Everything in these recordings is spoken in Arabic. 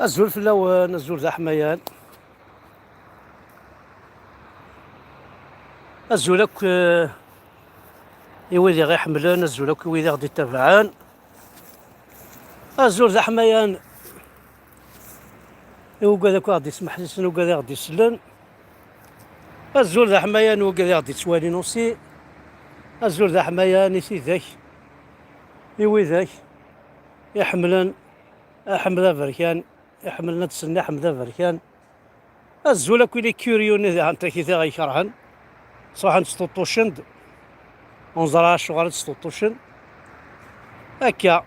الزول في اللون الزول ذا حميان الزولك يويدي غير حملان الزولك يويدي غادي يتبعان الزول ذا حميان وكذاك غادي يسمح لي وكذا غادي يسلن الزول ذا حميان وكذا غادي تسوالي نوصي الزول ذا حميان يسيدك يويدك يحملن حمله بركان يحملنا تسنى حمله بركان الزول كولي كيوريون ذا انت كي غيكرهن صراحه نستطوشند ونزرع شغل نستطوشن هكا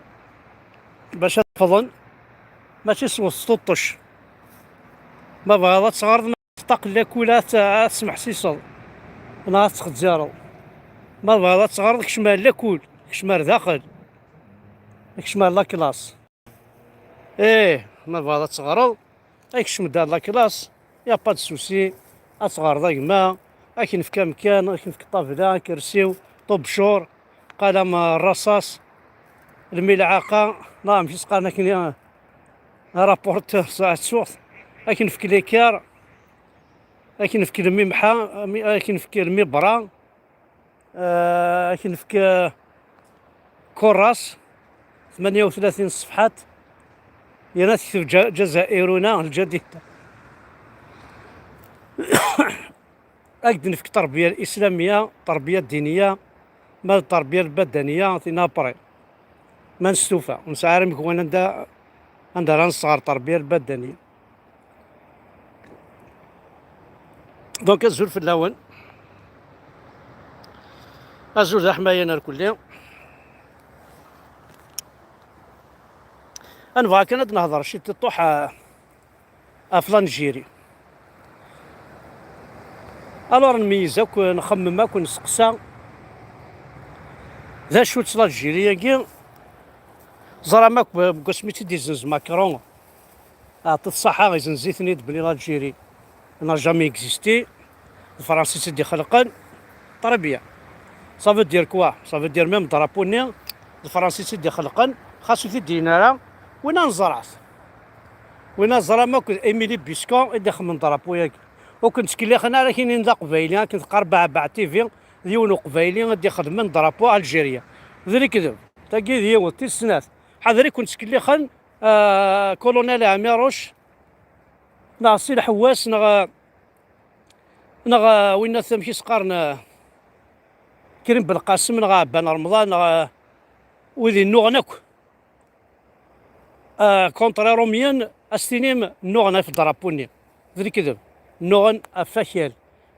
باش تفضن ماشي سطوطش ما بغا تصغر تطاق لك ولا تسمح سيصل نهار تخزارو ما بغا تصغر كشمال لاكول كشمال داخل كشمال لا كلاس ما بغا تصغرو كشمال دار لا كلاس يا با دو سوسي اصغر ذاك ما لكن في مكان لكن في طابله كرسيو طبشور قلم الرصاص الملعقه لا ماشي سقانا كاين رابورت ساعه الصوت لكن في كليكار لكن في الممحى لكن في المبرة لكن في كراس 38 صفحات يناس جزائرنا الجديدة أقدر في التربية الإسلامية التربية الدينية ما التربية البدنية تنابري ما نستوفى ونسعر مكون عندها نصغر التربية البدنية دونك الزول في اللون الزول ذا حمايان الكلية أنبغى كانت نهضر شي تطوح أفلانجيري ألور نميزك ونخممك ونسقسا ذا شو تصلا الجيرية كي زرامك بقسميتي دي زنز ماكرون عطيت الصحة غيزن زيتني بلي الجيري n'a jamais existé. الفرنسي سيدي خلقن تربية صافو دير كوا صافو دير ميم درابوني الفرنسي سيدي خلقن خاصو في دينارا وين نزرعت وين نزرع ماك ايميلي بيسكون اللي خمن درابو ياك وكنت كلي خنا راه كاينين دا قبايلي كنت قرب باع تيفي ديون قبايلي غادي يخدم درابو الجيريا ذري كذب تاكي ديون تيسنات حضري كنت كلي خن كولونيل عميروش ناصي الحواس وين ثمشي سقارنا كريم بالقاسم بن رمضان وذي النوغنك كونتري روميان استينيم نوغنا في درابوني ذري كذب نوغن افاكيل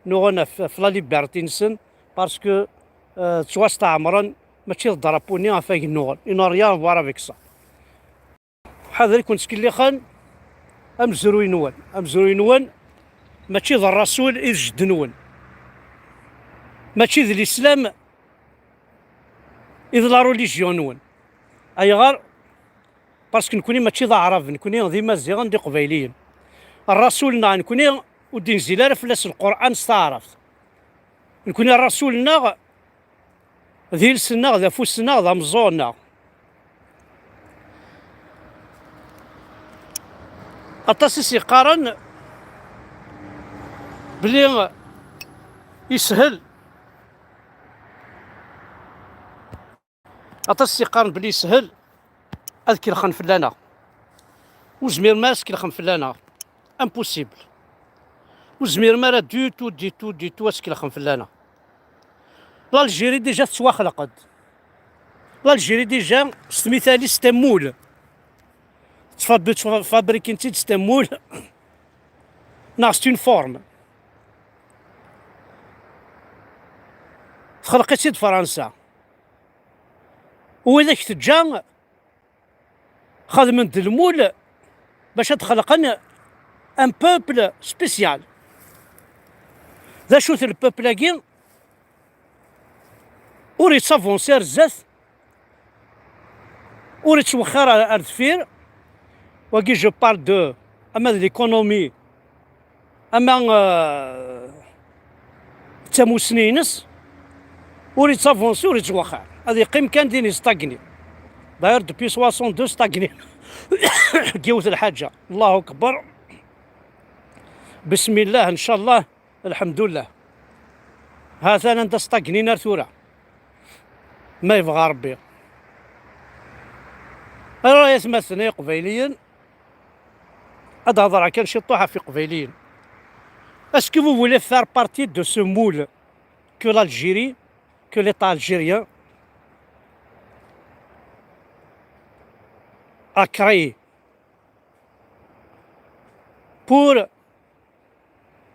نوغن في لا ليبرتي نسن باسكو تواستعمرن ماشي درابوني افاك نوغن ان ريان فوار افيك سا حاضر كنت كلي خان امزروي نوان ماشي ذا الرسول إجد نون ماشي ذا الإسلام إذ لا روليجيون نون أي غار باسكو نكوني ماشي ذا عرب نكوني ذي مزيغان دي قبايليين الرسول نكوني ودي نزيل فلاس القرآن استعرفت نكوني الرسول ذي لسنا ذا فوسنا ذا مزونا التصيصي قارن بلي يسهل أتصي قارن بلي يسهل أذكر خان فلانا وزمير ماسك الخن فلانا امبوسيبل وزمير مالا ديتو اسكي الخن فلانا الجيري ديجا تسوا خلقت الجيري ديجا مثالي ستمول تفابريكينتي ستمول ناقص اون فورم خلقتي فرنسا وإذاك تجا خدمت المول باش تخلقن ان بوبل سبيسيال ذا شوت البوبل كي وريت سافونسي بزاف وريت توخر على الدفير وكي جو بارل دو اما ليكونومي اما تاموسنينس وريت سافونسي وريت توخر هذه قيم كان ديني ستاكني داير دوبي 62 ستاغني. قوت الحاجه، الله اكبر، بسم الله ان شاء الله، الحمد لله. هذا انا ستاغنينا ثورة ما يبغى ربي. راه يتمثلني قبيليا، هاد هضره كان شي طوحه في قبيليا. اسكو vous voulez faire partie de ce moule que l'Algérie, que l'État algérien a créé pour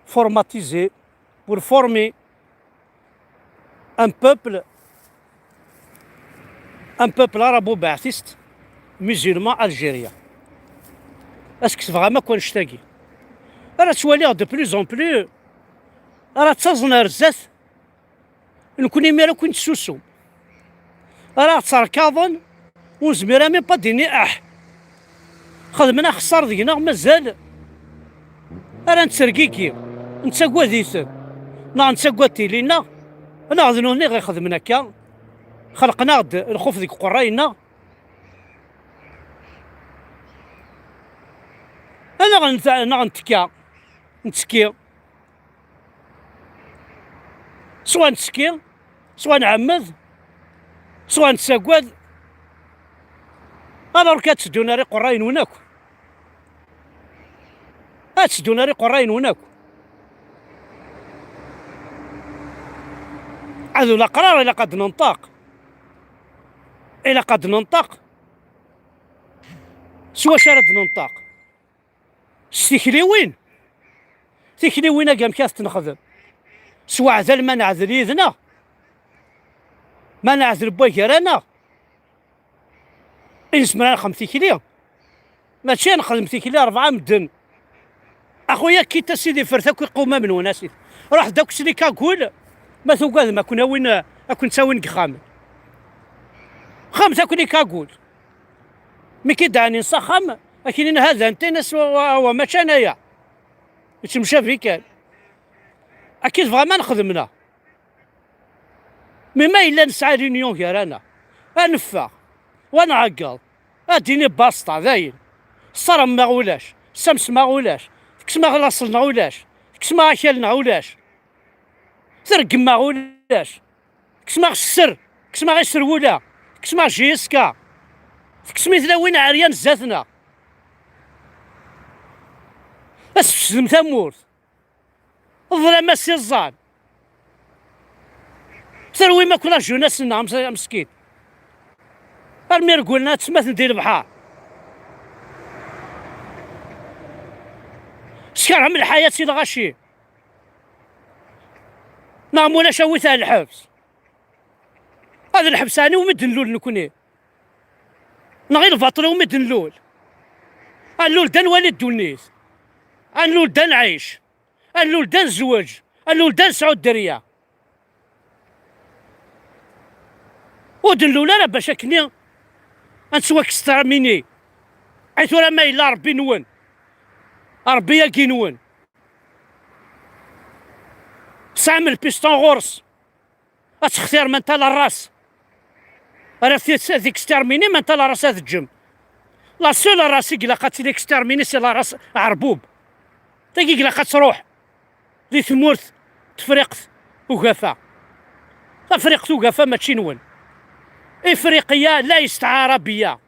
formatiser, pour former un peuple arabo-baathiste musulman algérien. Est-ce que c'est vraiment كون نشتاقي؟ راه توالي دو بلوز اون بلو، راه تزنا رزات نكوني ميرا كنت سوسو، راه تركاضن ونزميرا مي با ديني خدمنا خسر دينا مازال، راه نتسرقيكي نتساقوا ذيثن نتساقوا تيلينا، انا غادي غير خدمنا كا خلقنا غد الخوف ديك قراينا. انا غنتكا نتسكي، سواء نتسكي سواء نعمد سواء نتساقواد، انا راه كتسدونا ري قراين وناك، تسدونا ري قراين وناك. عادو لا قرار الا قد ننطق، الا قد ننطق سوا شارد ننطق ستيكليوين تيكليوين كاع مكاس تنخدم، سوا عزل ما نعزل يدنا ما نعزل بويكرانا اسمنا خمسة كيلو ماشي نخدم تيكلي 4 مدن. اخويا كي تا سيدي فرثاك يقوم من وناسي راح داك الشري كاكول ما توقاد ما كنا وين اكون تساوي نقخام خمسة كوني كاكول مي كي دعني نسخم لكن هذا انت ناس وماشي انايا تمشى فيك اكيد فغيمان نخدمنا مي ما الا نسعى رينيون كيرانا انفا وانا عقل اديني باسطه ذاين الصرم ما غولاش السمس ما غولاش كس ما غلاصلنا غولاش كس ما اكلنا غولاش ترقم ما غولاش كس ما غسر كس ما غيسر ولا كس ما جيسكا كس مثلا وين عريان زاتنا اسفسدم ثمورت الظلام السيزان ثروي ما كنا جوناس مسكين المير قلنا تسمى ندير البحر شكرا من الحياة سيد غشي نعم ولا شويتها الحبس هذا الحبس أنا ومد نلول نكوني نغير الفطر ومد نلول اللول دان والد دونيس اللول دان عيش اللول دان زواج اللول دان سعود دريا ودنلول أنا باش كني انسوا اكستراميني حيث راه ما الا ربي نون ربي ياكي نون سامل البيستون غورس اتختار من تالا الراس راه ذيك اكسترميني من تالا راس هذا الجم لا سول راسي كلا قاتل اكسترميني سي لا راس عربوب تاكي كلا قاتروح ذي ثمورث تفرقت وقفا تفرقت وقفا ماشي نون افريقيا ليست عربيه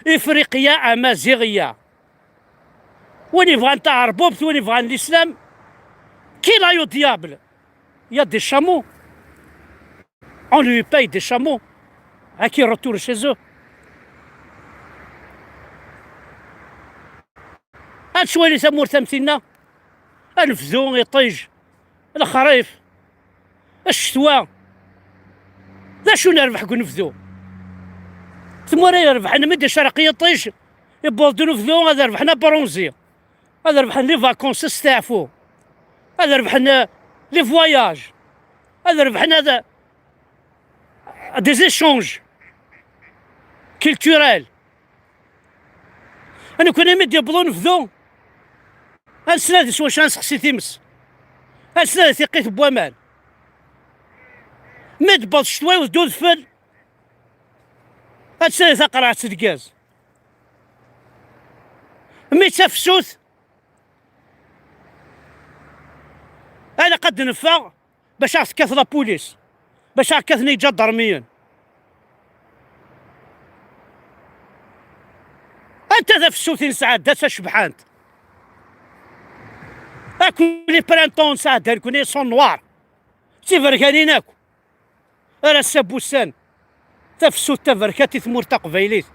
افريقيا امازيغيه وين يبغى نتا عربوب وين يبغى الاسلام كي لا يو ديابل يا دي شامو اون لوي باي دي شامو هاكي روتور شيزو هاد شويه ثمور ثمثيلنا الفزو يطيج الخريف الشتوى لا شو نربح كون نفذو ثمورا يربح انا مدي شرقيه طيش يبوضو نفذو هذا ربحنا برونزي هذا ربحنا لي فاكونس استعفو هذا ربحنا لي فواياج هذا ربحنا هذا دي زيشونج كولتوريل انا كنا مدي يبوضو نفذو هالسنة سوا شانس خصي تيمس هالسنة ثقيت بوامال مد بط شتوي ودود فل هادشي تقرا تدكاز مي تفسوت انا قد نفع باش كاث لا بوليس باش كاثني جدرميا. انت ذا فسوتين ساعات دات شبحانت اكو لي برانتون ساعات كوني سون نوار تيفركانين اكو انا السبوسان تفسوت تفركاتي ثمور تقبيليت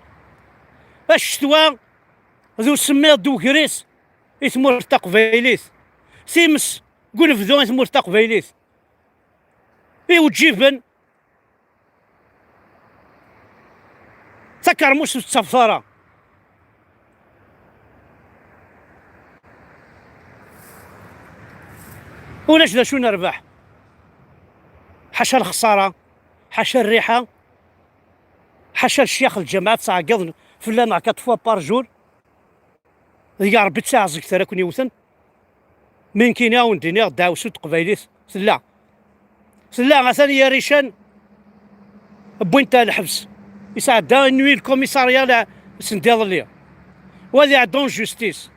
الشتوى ذو سميت دو كريس يثمر تقبيليت سيمس قول فذو يثمر تقبيليت وتجيبن تكرموش التصفاره ولاش ذا شو نربح حاشا الخساره حاشا الريحه حاشا الشيخ الجماعه تعقض فلان 4 فوا بار جور يا ربي تعزك ترى كون يوثن من كينا ونديني داو سوت قبايليت سلا غثاني يا ريشان بوينتا الحبس يساعد دا نوي الكوميساريا لا سنديض ليا وهذه عندهم جوستيس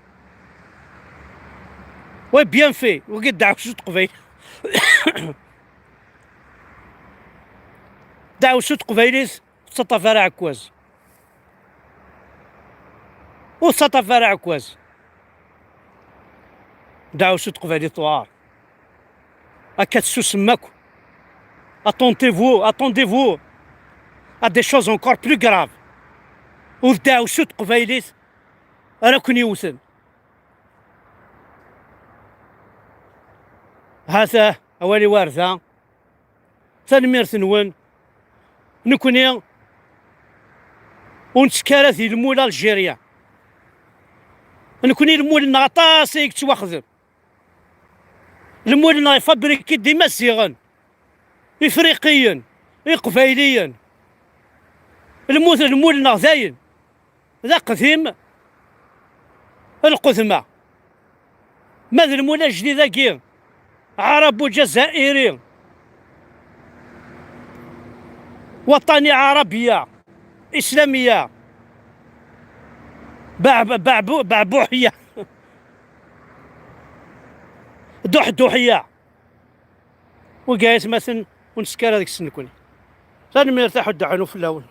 وي بيان في وقد داو سوت قبايل داو سوت قبايليت سطا فرع عكواز وسطا فرع عكواز داو سوت قبايليت طوار هكا تسو سماكو attendez-vous à des choses encore plus graves وداو سوت قبايليت راه كون يوثن هذا اوالي وارثه تنميرت نون نكوني ونتكارث المول الجيريا نكوني المول نغطاس يكتواخذ المول نفابريكي ديما الصيغن افريقيا قبايليا المول نغذاين ذا قديم القثمة ماذا المول الجديد كي عرب وجزائري وطني عربية إسلامية بعبوحية دوحية وقايس مثلا ونسكر هذيك السن كوني ثاني ما يرتاحوا الدعانو في الاول.